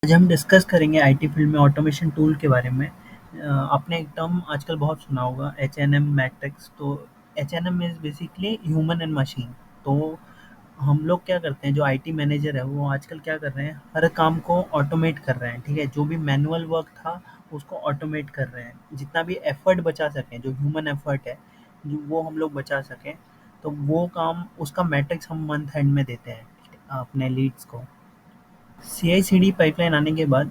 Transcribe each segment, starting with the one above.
आज हम डिस्कस करेंगे आईटी फील्ड में ऑटोमेशन टूल के बारे में। आपने एक टर्म आजकल बहुत सुना होगा, एच एन एम मैट्रिक्स। तो H N M is basically human and machine. तो हम लोग क्या करते हैं, जो आईटी मैनेजर है वो आजकल क्या कर रहे हैं, हर काम को ऑटोमेट कर रहे हैं। ठीक है, जो भी मैनुअल वर्क था उसको ऑटोमेट कर रहे हैं, जितना भी एफर्ट बचा सकें, जो ह्यूमन एफर्ट है वो हम लोग बचा सकें। तो वो काम, उसका मैट्रिक्स हम मंथ एंड में देते हैं अपने लीड्स को। सीआई/सीडी पाइपलाइन आने के बाद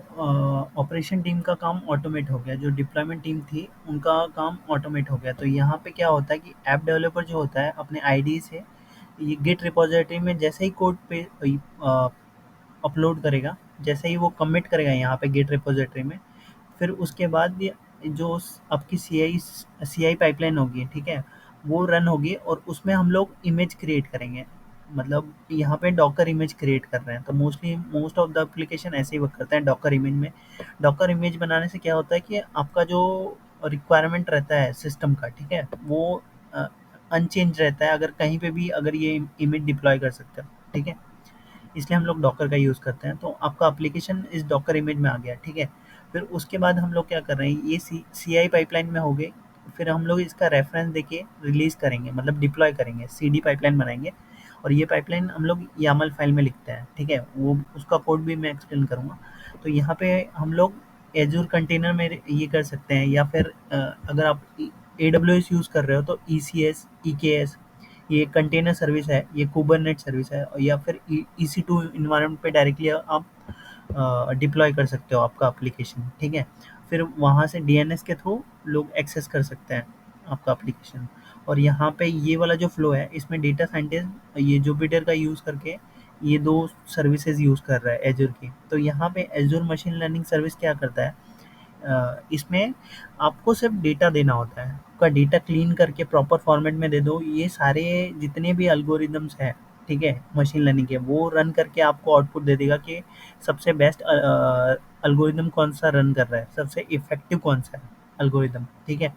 ऑपरेशन टीम का काम ऑटोमेट हो गया, जो डिप्लॉयमेंट टीम थी उनका काम ऑटोमेट हो गया। तो यहाँ पे क्या होता है कि ऐप डेवलपर जो होता है अपने आईडी से ये गिट रिपोजिटरी में जैसे ही कोड पे अपलोड करेगा, जैसे ही वो कमिट करेगा यहाँ पे गिट रिपोजिटरी में, फिर उसके बाद ये जो आपकी सीआई पाइपलाइन होगी, ठीक है, वो रन होगी और उसमें हम लोग इमेज क्रिएट करेंगे। मतलब यहाँ पे डॉकर इमेज क्रिएट कर रहे हैं, तो मोस्ट ऑफ द एप्लीकेशन ऐसे ही वर्क करते हैं डॉकर इमेज में। डॉकर इमेज बनाने से क्या होता है कि आपका जो रिक्वायरमेंट रहता है सिस्टम का, ठीक है, वो अनचेंज रहता है, अगर कहीं पे भी अगर ये इमेज डिप्लॉय कर सकते हो। ठीक है, इसलिए हम लोग डॉकर का यूज़ करते हैं। तो आपका एप्लीकेशन इस डॉकर इमेज में आ गया, ठीक है। फिर उसके बाद हम लोग क्या कर रहे हैं, ये सी आई पाइपलाइन में हो गए। फिर हम लोग इसका रेफरेंस देके रिलीज करेंगे, मतलब डिप्लॉय करेंगे, सीडी पाइपलाइन बनाएंगे। और ये पाइपलाइन हम लोग यामल फाइल में लिखते हैं, ठीक है, वो उसका कोड भी मैं एक्सप्लेन करूँगा। तो यहाँ पे हम लोग एजूर कंटेनर में ये कर सकते हैं, या फिर अगर आप ए डब्ल्यू एस यूज़ कर रहे हो तो ई सी एस, ई के एस, ये कंटेनर सर्विस है, ये कुबरनेट सर्विस है, या फिर EC2 इन्वायरमेंट पे डायरेक्टली आप डिप्लॉय कर सकते हो आपका एप्लीकेशन। ठीक है, फिर वहाँ से डीएनएस के थ्रू लोग एक्सेस कर सकते हैं आपका एप्लीकेशन। और यहाँ पे ये वाला जो फ्लो है, इसमें डेटा साइंटिस्ट ये जुपिटर का यूज़ करके ये दो सर्विसेज यूज़ कर रहा है एजूर की। तो यहाँ पे एजूर मशीन लर्निंग सर्विस क्या करता है, इसमें आपको सिर्फ डेटा देना होता है, आपका डेटा क्लीन करके प्रॉपर फॉर्मेट में दे दो। ये सारे जितने भी अल्गोरिदम्स हैं, ठीक है, मशीन लर्निंग के, वो रन करके आपको आउटपुट दे देगा कि सबसे बेस्ट अल्गोरिदम कौन सा रन कर रहा है, सबसे इफेक्टिव कौन सा है अल्गोरिदम। ठीक है,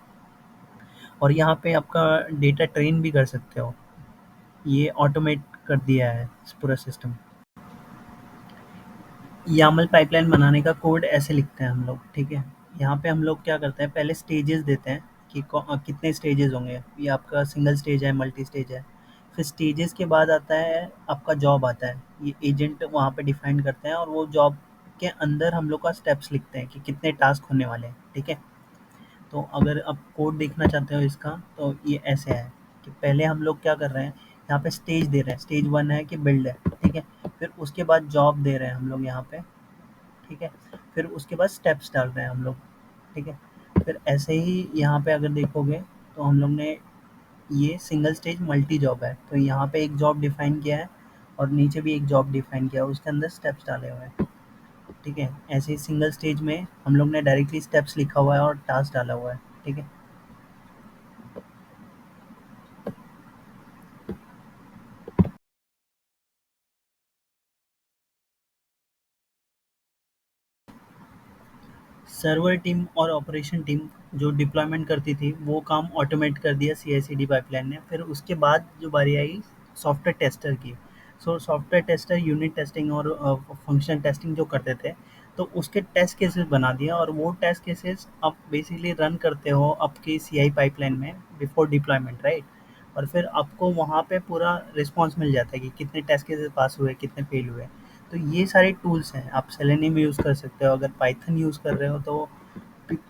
और यहाँ पे आपका डेटा ट्रेन भी कर सकते हो, ये ऑटोमेट कर दिया है इस पूरा सिस्टम। यामल पाइपलाइन बनाने का कोड ऐसे लिखते हैं हम लोग, ठीक है। यहाँ पे हम लोग क्या करते हैं, पहले स्टेजेस देते हैं कि कितने स्टेजेस होंगे, ये आपका सिंगल स्टेज है, मल्टी स्टेज है। फिर स्टेजेस के बाद आता है आपका जॉब आता है, ये एजेंट वहाँ पे डिफाइन करते हैं, और वो जॉब के अंदर हम लोग का स्टेप्स लिखते हैं कि कितने टास्क होने वाले हैं। ठीक है, तो अगर आप कोड देखना चाहते हो इसका, तो ये ऐसे है कि पहले हम लोग क्या कर रहे हैं, यहाँ पे स्टेज दे रहे हैं, स्टेज 1 है कि बिल्ड है, ठीक है। फिर उसके बाद जॉब दे रहे हैं हम लोग यहाँ पे, ठीक है। फिर उसके बाद स्टेप्स डाल रहे हैं हम लोग, ठीक है। फिर ऐसे ही यहाँ पे अगर देखोगे तो हम लोग ने ये सिंगल स्टेज मल्टी जॉब है, तो यहाँ पे एक जॉब डिफाइन किया है और नीचे भी एक जॉब डिफाइन किया है, उसके अंदर स्टेप्स डाले हुए हैं। ठीक है, ऐसे ही सिंगल स्टेज में हम लोग ने डायरेक्टली स्टेप्स लिखा हुआ है और टास्क डाला हुआ है। ठीक है, सर्वर टीम और ऑपरेशन टीम जो डिप्लॉयमेंट करती थी वो काम ऑटोमेट कर दिया CI/CD पाइपलाइन ने। फिर उसके बाद जो बारी आई सॉफ्टवेयर टेस्टर की। सॉफ्टवेयर टेस्टर यूनिट टेस्टिंग और फंक्शन टेस्टिंग जो करते थे, तो उसके टेस्ट केसेस बना दिया, और वो टेस्ट केसेस आप बेसिकली रन करते हो आपकी CI पाइपलाइन में बिफोर डिप्लॉयमेंट, राइट। और फिर आपको वहाँ पे पूरा रिस्पॉन्स मिल जाता है कि कितने टेस्ट केसेस पास हुए, कितने फेल हुए। तो ये सारे टूल्स हैं, आप सेलेनियम यूज़ कर सकते हो, अगर पाइथन यूज़ कर रहे हो तो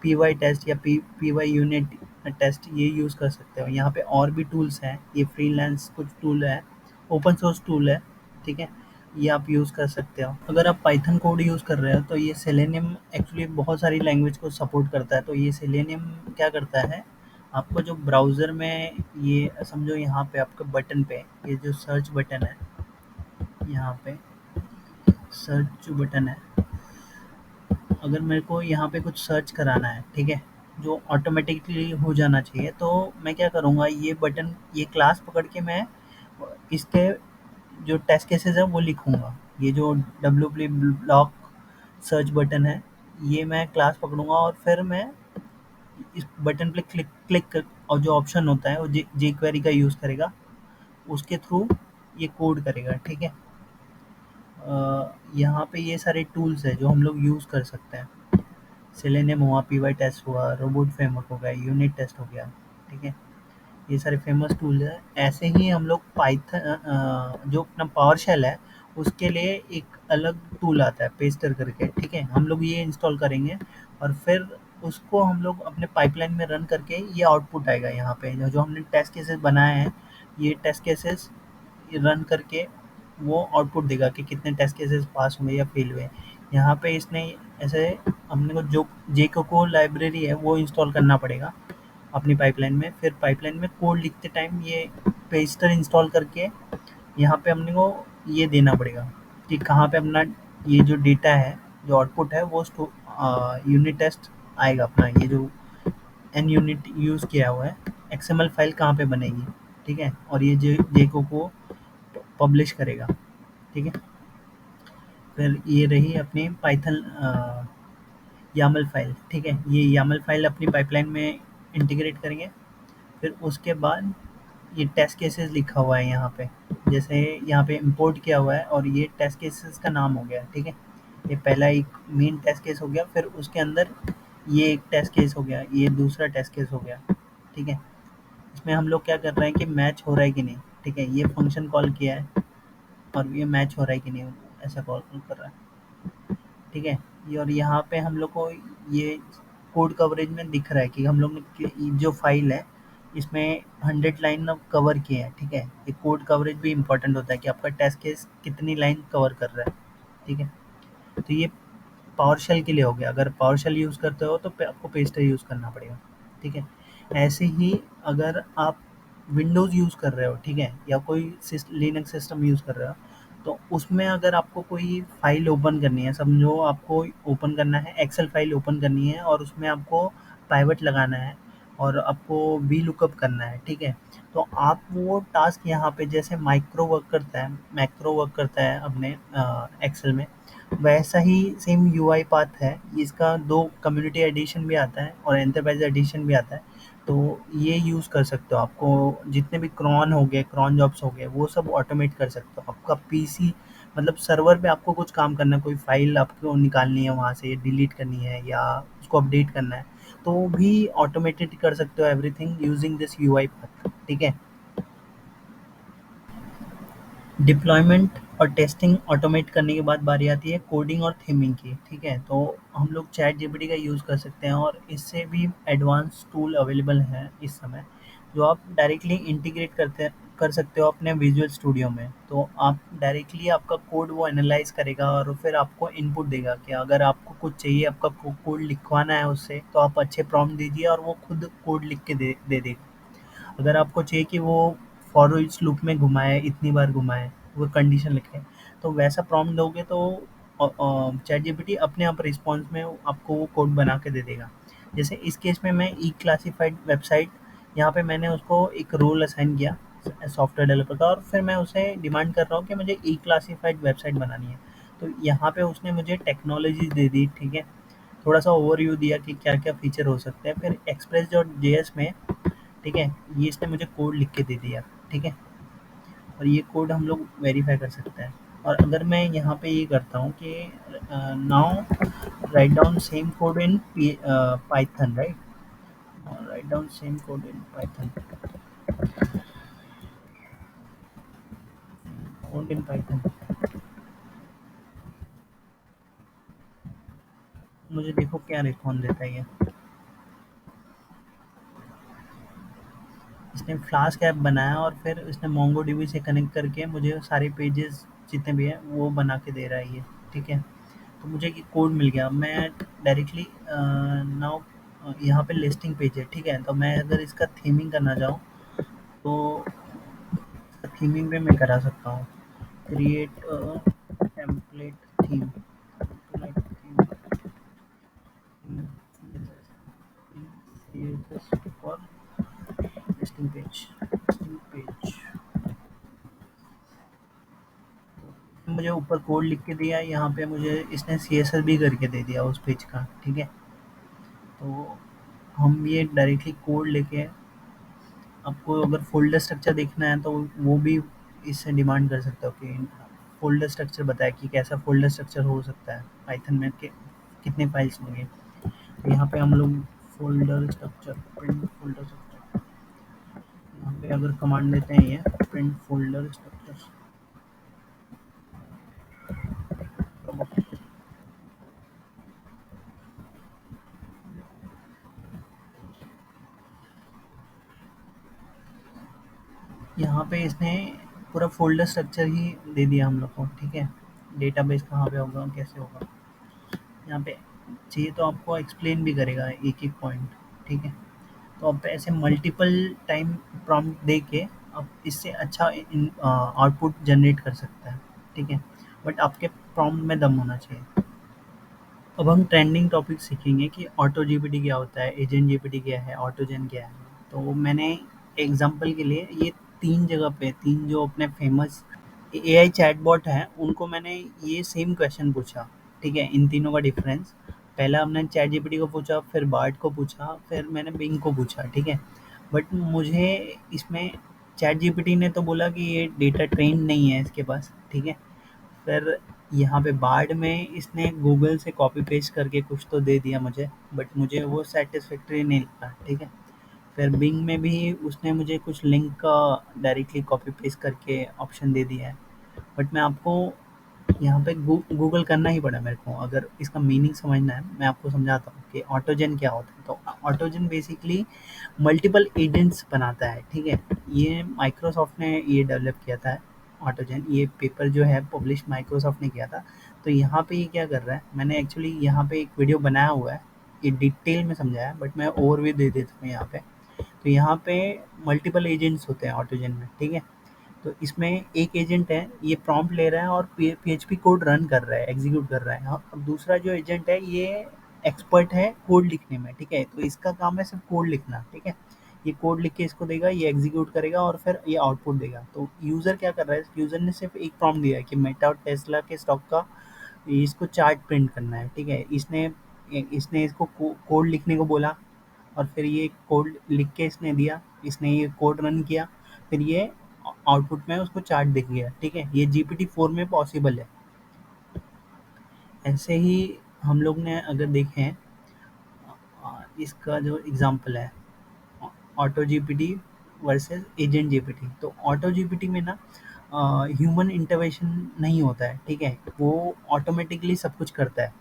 पी वाई टेस्ट या पी वाई यूनिट टेस्ट ये यूज़ कर सकते हो। यहाँ पे और भी टूल्स हैं, ये फ्रीलांस कुछ टूल है, ओपन सोर्स टूल है, ठीक है, ये आप यूज़ कर सकते हो। अगर आप पाइथन कोड यूज़ कर रहे हो तो ये सेलेनियम एक्चुअली बहुत सारी लैंग्वेज को सपोर्ट करता है। तो ये सेलेनियम क्या करता है, आपको जो ब्राउज़र में, ये समझो यहाँ पे आपके बटन पे, ये जो सर्च बटन है, यहाँ पे सर्च जो बटन है, अगर मेरे को यहाँ पे कुछ सर्च कराना है, ठीक है, जो ऑटोमेटिकली हो जाना चाहिए, तो मैं क्या करूँगा, ये बटन, ये क्लास पकड़ के मैं इसके जो टेस्ट केसेस है वो लिखूँगा। ये जो डब्ल्यू ब्लॉक सर्च बटन है, ये मैं क्लास पकड़ूँगा, और फिर मैं इस बटन पे क्लिक क्लिक कर, और जो ऑप्शन होता है वो जे क्वेरी का यूज़ करेगा, उसके थ्रू ये कोड करेगा। ठीक है, यहाँ पे ये सारे टूल्स हैं जो हम लोग यूज़ कर सकते हैं। सेलेनियम हुआ, पीवाई टेस्ट हुआ, रोबोट फ्रेमवर्क हो गया, यूनिट टेस्ट हो गया, ठीक है? ये सारे फेमस टूल्स हैं। ऐसे ही हम लोग जो अपना पावर शेल है, उसके लिए एक अलग टूल आता है पेस्टर करके, ठीक है? हम लोग ये इंस्टॉल करेंगे और फिर उसको हम लोग अपने पाइपलाइन में रन करके ये आउटपुट आएगा यहाँ पे। जो जो हमने टेस्ट केसेस बनाए हैं, ये टेस्ट केसेस रन करके वो आउटपुट देगा कि कितने टेस्ट केसेस पास हुए या फेल हुए। यहाँ पे इसने ऐसे हमने को जो जेकोको लाइब्रेरी है वो इंस्टॉल करना पड़ेगा अपनी पाइपलाइन में। फिर पाइपलाइन में कोड लिखते टाइम ये पेस्टर इंस्टॉल करके यहाँ पे हमने को ये देना पड़ेगा कि कहाँ पे अपना ये जो डेटा है, जो आउटपुट है वो यूनिट टेस्ट आएगा अपना। ये जो एन यूनिट यूज़ किया हुआ है, एक्सएमएल फाइल कहाँ पे बनेगी, ठीक है? और ये जेको को पब्लिश करेगा, ठीक है? फिर ये रही अपनी पाइथन यामल फाइल, ठीक है? ये यामल फाइल अपनी पाइपलाइन में इंटीग्रेट करेंगे। फिर उसके बाद ये टेस्ट केसेस लिखा हुआ है यहाँ पे। जैसे यहाँ पे इंपोर्ट किया हुआ है और ये टेस्ट केसेस का नाम हो गया, ठीक है? ये पहला एक मेन टेस्ट केस हो गया, फिर उसके अंदर ये एक टेस्ट केस हो गया, ये दूसरा टेस्ट केस हो गया, ठीक है? इसमें हम लोग क्या कर रहे हैं कि मैच हो रहा है कि नहीं, ठीक है? ये फंक्शन कॉल किया है और ये मैच हो रहा है कि नहीं, ऐसा कॉल कर रहा है, ठीक है? ये और यहाँ पे हम लोग को ये कोड कवरेज में दिख रहा है कि हम लोग ने जो फाइल है इसमें 100 लाइन अब कवर किए हैं, ठीक है? ये कोड कवरेज भी इम्पोर्टेंट होता है कि आपका टेस्ट केस कितनी लाइन कवर कर रहा है, ठीक है? तो ये पावर शेल के लिए हो गया। अगर पावर शेल यूज़ करते हो तो आपको पेस्टर यूज़ करना पड़ेगा, ठीक है? ऐसे ही अगर आप विंडोज़ यूज़ कर रहे हो, ठीक है? या कोई लिनक्स सिस्टम यूज़ कर रहे हो, तो उसमें अगर आपको कोई फाइल ओपन करनी है, समझो आपको ओपन करना है, एक्सेल फाइल ओपन करनी है और उसमें आपको पाइवट लगाना है और आपको वी लुकअप करना है, ठीक है? तो आप वो टास्क यहाँ पे जैसे मैक्रो वर्क करता है अपने एक्सेल में, वैसा ही सेम यूआई पाथ है। इसका 2 कम्युनिटी एडिशन भी आता है और एंटरप्राइज़ एडिशन भी आता है। तो ये यूज़ कर सकते हो। आपको जितने भी क्रॉन हो गए, क्रॉन जॉब्स हो गए, वो सब ऑटोमेट कर सकते हो। आपका पीसी मतलब सर्वर पे आपको कुछ काम करना है, कोई फ़ाइल आपको निकालनी है वहाँ से, डिलीट करनी है या उसको अपडेट करना है, तो भी ऑटोमेटेड कर सकते हो everything using this UI path, ठीक है? डिप्लॉयमेंट और टेस्टिंग ऑटोमेट करने के बाद बारी आती है कोडिंग और थीमिंग की, ठीक है? तो हम लोग चैट जीपीटी का यूज़ कर सकते हैं और इससे भी एडवांस टूल अवेलेबल हैं इस समय, जो आप डायरेक्टली इंटीग्रेट कर सकते हो अपने विजुअल स्टूडियो में। तो आप डायरेक्टली आपका कोड वो एनालाइज करेगा और फिर आपको इनपुट देगा कि अगर आपको कुछ चाहिए, आपका कोड लिखवाना है उससे, तो आप अच्छे प्रॉम्प्ट दीजिए और वो खुद कोड लिख के दे देगा। अगर आपको चाहिए कि वो फॉर ईच लूप में घुमाए, इतनी बार घुमाए, वो कंडीशन लिखे, तो वैसा प्रॉम्प्ट दोगे तो चैट जीपीटी अपने आप रिस्पॉन्स में आपको वो कोड बना के दे देगा। जैसे इस केस में मैं ई क्लासिफाइड वेबसाइट, यहाँ पे मैंने उसको एक रोल असाइन किया सॉफ्टवेयर डेवलपर का और फिर मैं उसे डिमांड कर रहा हूँ कि मुझे ई क्लासिफाइड वेबसाइट बनानी है। तो यहाँ पे उसने मुझे टेक्नोलॉजी दे दी, ठीक है? थोड़ा सा ओवरव्यू दिया कि क्या क्या फीचर हो सकते हैं। फिर एक्सप्रेस डॉट जेएस में, ठीक है, ये इसने मुझे कोड लिख के दे दिया, ठीक है? और ये कोड हम लोग वेरीफाई कर सकते हैं। और अगर मैं यहाँ पे ये करता हूँ कि now write down same code in Python, right? Write down same code in Python, code in Python, मुझे देखो क्या रिस्पॉन्स देता है ये। इसने फ्लास्क ऐप बनाया और फिर इसने मोंगोडीबी से कनेक्ट करके मुझे सारे पेजेस जितने भी हैं वो बना के दे रहा है ये, ठीक है? तो मुझे ये कोड मिल गया। मैं डायरेक्टली नाउ यहाँ पे लिस्टिंग पेज है, ठीक है? तो मैं अगर इसका थीमिंग करना चाहूँ तो थीमिंग पे मैं करा सकता हूँ, create template theme, for listing page, listing page. मुझे ऊपर कोड लिख के दिया, यहाँ पे मुझे इसने सीएसएस भी करके दे दिया उस पेज का, ठीक है? तो हम ये डायरेक्टली कोड लेके, आपको अगर फ़ोल्डर स्ट्रक्चर देखना है तो वो भी इससे डिमांड कर सकते हो कि फ़ोल्डर स्ट्रक्चर बताया कि कैसा फ़ोल्डर स्ट्रक्चर हो सकता है पाइथन में, कितने फाइल्स होंगे। तो यहाँ पे हम लोग folder structure, print folder structure, यहाँ पे अगर कमांड देते हैं ये प्रिंट फ़ोल्डर स्ट्रक्चर, यहाँ पे इसने पूरा फ़ोल्डर स्ट्रक्चर ही दे दिया हम लोग को, ठीक है। डेटाबेस कहाँ पे होगा, कैसे होगा, यहाँ पे चाहिए तो आपको एक्सप्लेन भी करेगा एक-एक पॉइंट, ठीक है। तो आप ऐसे मल्टीपल टाइम प्रॉम्प्ट दे के आप इससे अच्छा आउटपुट जनरेट कर सकते हैं, ठीक है। बट आपके प्रॉम्प्ट में दम होना चाहिए। अब हम ट्रेंडिंग टॉपिक सीखेंगे कि ऑटो जीपीटी क्या होता है, एजेंट जीपीटी क्या है, ऑटोजन क्या है। तो मैंने एग्जांपल के लिए ये 3 जगह पे 3 जो अपने फेमस एआई चैटबॉट हैं, उनको मैंने ये सेम क्वेश्चन पूछा, ठीक है। इन तीनों का डिफरेंस, पहला हमने चैट जीपीटी को पूछा, फिर बार्ड को पूछा, फिर मैंने बिंग को पूछा, ठीक है। बट मुझे इसमें चैट जीपीटी ने तो बोला कि ये डेटा ट्रेन नहीं है इसके पास, ठीक है। फिर यहाँ पे बार्ड में इसने गूगल से कॉपी पेस्ट करके कुछ तो दे दिया मुझे, बट मुझे वो सेटिस्फैक्टरी नहीं लगा, ठीक है। फिर बिंग में भी उसने मुझे कुछ लिंक का डायरेक्टली कॉपी पेस्ट करके ऑप्शन दे दिया है। बट मैं आपको यहाँ पे गूगल करना ही पड़ा मेरे को, अगर इसका मीनिंग समझना है मैं आपको समझाता हूँ कि ऑटोजन क्या होता है। तो ऑटोजन बेसिकली मल्टीपल एजेंट्स बनाता है, ठीक है। ये माइक्रोसॉफ्ट ने ये डेवलप किया था ऑटोजन, ये पेपर जो है पब्लिश माइक्रोसॉफ्ट ने किया था। तो यहाँ पे ये क्या कर रहा है, मैंने एक्चुअली यहाँ पे एक वीडियो बनाया हुआ है, ये डिटेल में समझाया है, बट मैं ओवरव्यू दे देता हूँ यहाँ पे। तो यहाँ पे मल्टीपल एजेंट्स होते हैं ऑटोजन में, ठीक है। तो इसमें एक एजेंट है, ये प्रॉम्प्ट ले रहा है और पीएचपी कोड रन कर रहा है, एग्जीक्यूट कर रहा है। हाँ, अब दूसरा जो एजेंट है ये एक्सपर्ट है कोड लिखने में, ठीक है। तो इसका काम है सिर्फ कोड लिखना, ठीक है। ये कोड लिख के इसको देगा, ये एग्जीक्यूट करेगा और फिर ये आउटपुट देगा। तो यूज़र क्या कर रहा है, यूज़र ने सिर्फ एक प्रॉम्प्ट दिया है कि मेटा और टेस्ला के स्टॉक का इसको चार्ट प्रिंट करना है, ठीक है। इसने इसने इसको कोड लिखने को बोला और फिर ये कोड लिख के इसने दिया, इसने ये कोड रन किया, फिर ये आउटपुट में उसको चार्ट दिख गया, ठीक है। ये GPT-4 में पॉसिबल है। ऐसे ही हम लोग ने अगर देखें इसका जो एग्जांपल है auto GPT versus agent GPT. तो ऑटो जीपीटी में ना ह्यूमन इंटरवेंशन नहीं होता है, ठीक है। वो ऑटोमेटिकली सब कुछ करता है।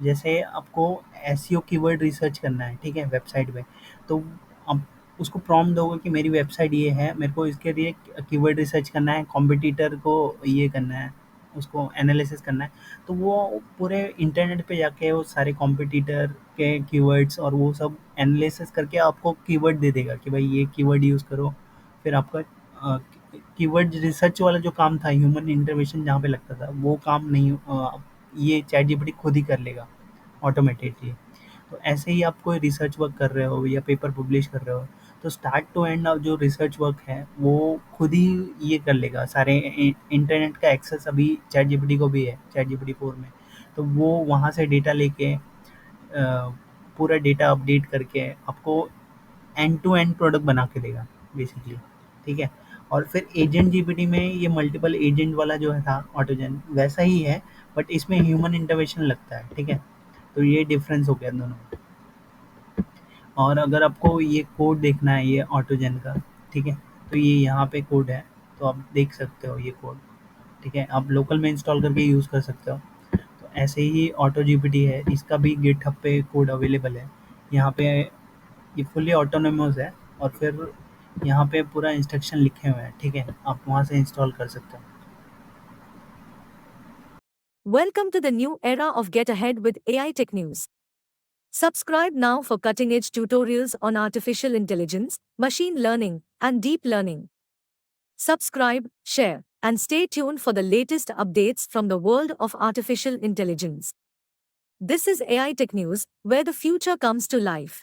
जैसे आपको एसईओ कीवर्ड रिसर्च करना है, ठीक है, वेबसाइट पे। तो आप उसको प्रॉम्प्ट दोगे कि मेरी वेबसाइट ये है, मेरे को इसके लिए कीवर्ड रिसर्च करना है, कॉम्पिटिटर को ये करना है, उसको एनालिसिस करना है। तो वो पूरे इंटरनेट पे जाके वो सारे कॉम्पिटिटर के कीवर्ड्स और वो सब एनालिसिस करके आपको कीवर्ड दे देगा कि भाई ये कीवर्ड यूज़ करो। फिर आपका कीवर्ड रिसर्च वाला जो काम था, ह्यूमन इंटरवेंशन जहाँ पे लगता था, वो काम नहीं ये चैट जीपीटी खुद ही कर लेगा ऑटोमेटेडली। तो ऐसे ही आप कोई रिसर्च वर्क कर रहे हो या पेपर पब्लिश कर रहे हो, तो स्टार्ट टू एंड जो रिसर्च वर्क है वो खुद ही ये कर लेगा। सारे इंटरनेट का एक्सेस अभी चैट जीपीटी को भी है, चैट जीपीटी 4 में। तो वो वहाँ से डेटा लेके पूरा डेटा अपडेट करके आपको एंड टू एंड प्रोडक्ट बना के देगा बेसिकली, ठीक है। और फिर एजेंट जीपीटी में ये मल्टीपल एजेंट वाला जो है था ऑटोजन, वैसा ही है, बट इसमें ह्यूमन इंटरवेंशन लगता है, ठीक है। तो ये डिफरेंस हो गया दोनों में। और अगर आपको ये कोड देखना है ये ऑटोजन का, ठीक है, तो ये यहाँ पे कोड है, तो आप देख सकते हो ये कोड, ठीक है। आप लोकल में इंस्टॉल करके यूज़ कर सकते हो। तो ऐसे ही ऑटो जीपीटी है, इसका भी गिटहब पे कोड अवेलेबल है। यहाँ पे ये फुल्ली ऑटोनोमस है और फिर यहाँ पे पूरा इंस्ट्रक्शन लिखे हुए हैं, ठीक है। आप वहाँ से इंस्टॉल कर सकते हो। Welcome to the new era of Get Ahead with AI Tech News. Subscribe now for cutting edge tutorials on artificial intelligence, machine learning, and deep learning. Subscribe, share, and stay tuned for the latest updates from the world of artificial intelligence. This is AI Tech News, where the future comes to life.